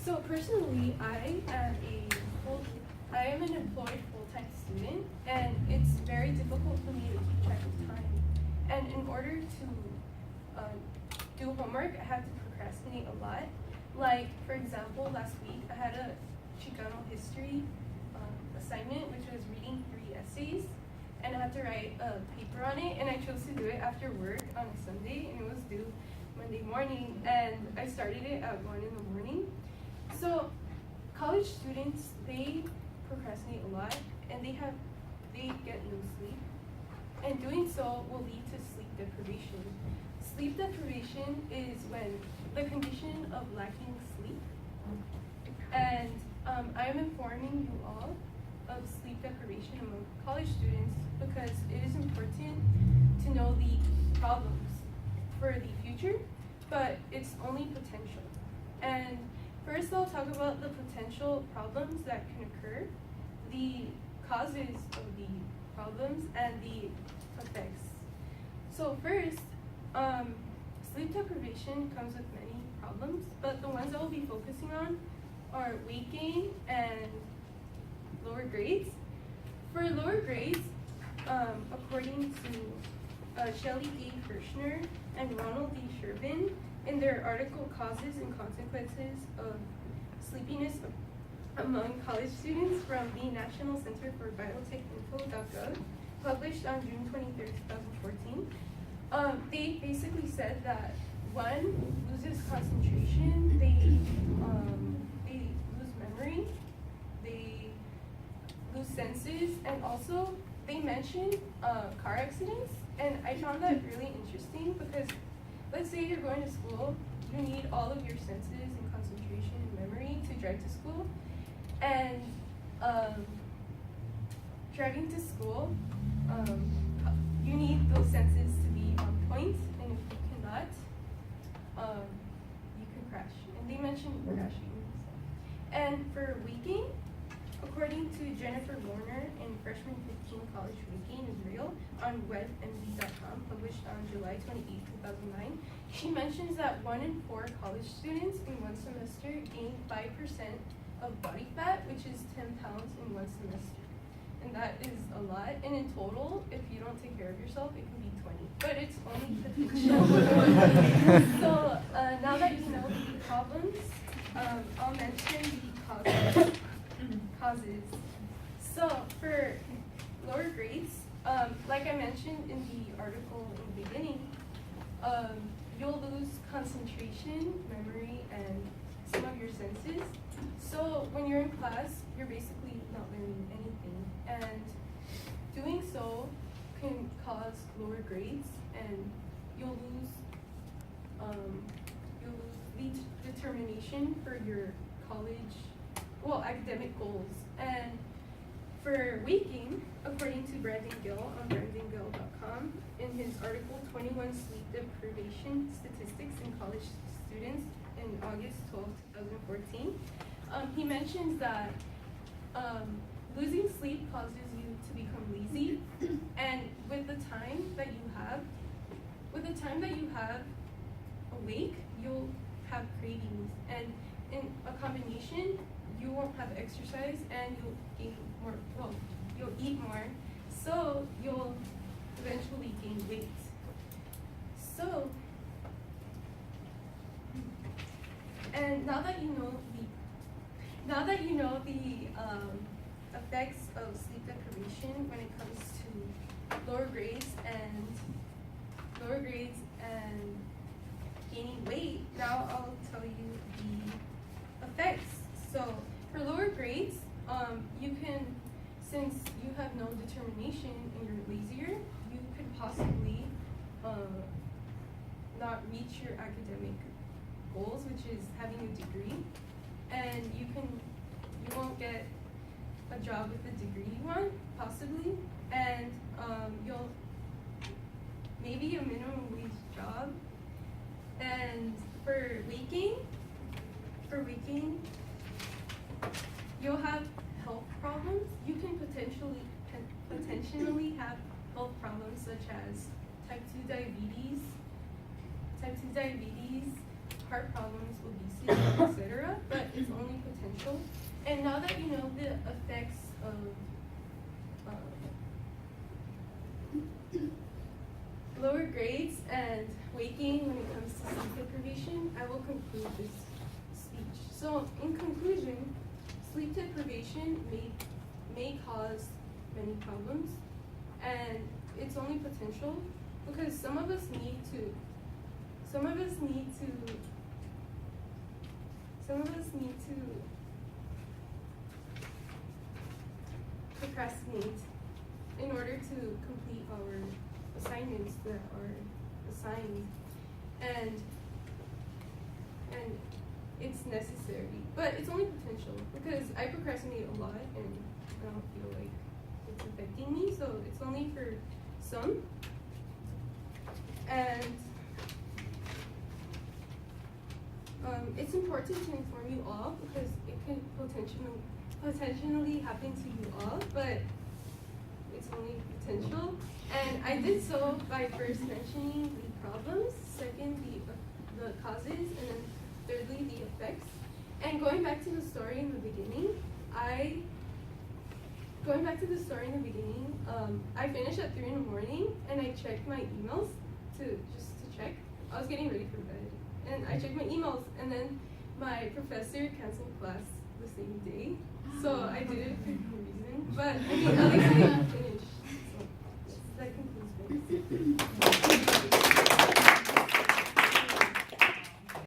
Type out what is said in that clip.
So personally, I am an employed full-time student, and it's very difficult for me to keep track of time. And in order to do homework, I have to procrastinate a lot. Like, for example, last week I had a Chicano history assignment, which was reading 3 essays, and I had to write a paper on it, and I chose to do it after work on a Sunday, and it was due Monday morning, and I started it at 1 in the morning. So college students, they procrastinate a lot, and they get no sleep, and doing so will lead to sleep deprivation. Sleep deprivation is when the condition of lacking sleep, and I am informing you all of sleep deprivation among college students because it is important to know the problems for the future, but it's only potential. And first, I'll talk about the potential problems that can occur, the causes of the problems, and the effects. So first, sleep deprivation comes with many problems, but the ones I will be focusing on are weight gain and lower grades. For lower grades, according to Shelley D. Kirshner and Ronald D. Shervin, in their article Causes and Consequences of Sleepiness Among College Students from the National Center for Biotech.info.gov, published on June 23, 2014, they basically said that one loses concentration, they lose memory, they lose senses, and also they mentioned car accidents, and I found that really interesting because let's say you're going to school, you need all of your senses and concentration and memory to drive to school, and driving to school, you need those senses to be on point, and if you cannot, you can crash. And they mentioned crashing. And for weeking, according to Jennifer Warner in Freshman 15 College Weeking is Real on webmd.com, published on July 28, 2009, she mentions that 1 in 4 college students in one semester gain 5% of body fat, which is 10 pounds in one semester. And that is a lot. And in total, if you don't take care of yourself, it can be 20. But it's only potential. So now that you know the problems, I'll mention the causes. So for lower grades, like I mentioned in the article in the beginning, you'll lose concentration, memory, and some of your senses. So when you're in class, you're basically not learning anything, and doing so can cause lower grades, and you'll lose the determination for your college, academic goals. And for weeking, according to Brandon Gill on brandongill.com, in his article 21 Sleep Deprivation Statistics in College Students in August 12, 2014, he mentions that losing sleep causes you to become lazy, and with the time that you have awake, you'll have cravings, and in a combination, you won't have exercise, and you'll gain more. Well, you'll eat more, so you'll eventually gain weight. So, and now that you know the effects of sleep deprivation when it comes to lower grades and gaining weight, now I'll tell you the effects. So for lower grades, you can, since you have no determination and you're lazier, you could possibly not reach your academic goals, which is having a degree, and you won't get a job with the degree you want, possibly, and you'll maybe a minimum wage job. And for weeking, you'll have health problems. You can potentially have health problems such as type 2 diabetes, heart problems, obesity, etc. But it's only potential. And now that you know the effects of lower grades and waking when it comes to sleep deprivation, I will conclude this speech. So in conclusion, sleep deprivation may cause many problems, and it's only potential because some of us need to procrastinate in order to complete our assignments that are assigned, and it's necessary, but it's only potential because I procrastinate a lot and I don't feel like it's affecting me, so it's only for some. And it's important to inform you all because it can potentially happen to you all, but it's only potential. And I did so by first mentioning the problems, second the causes, and then thirdly the effects. And going back to the story in the beginning, I finished at 3 in the morning and I checked my emails to check. I was getting ready for bed and I checked my emails, and then my professor canceled class the same day. So I did it for no reason. But I mean,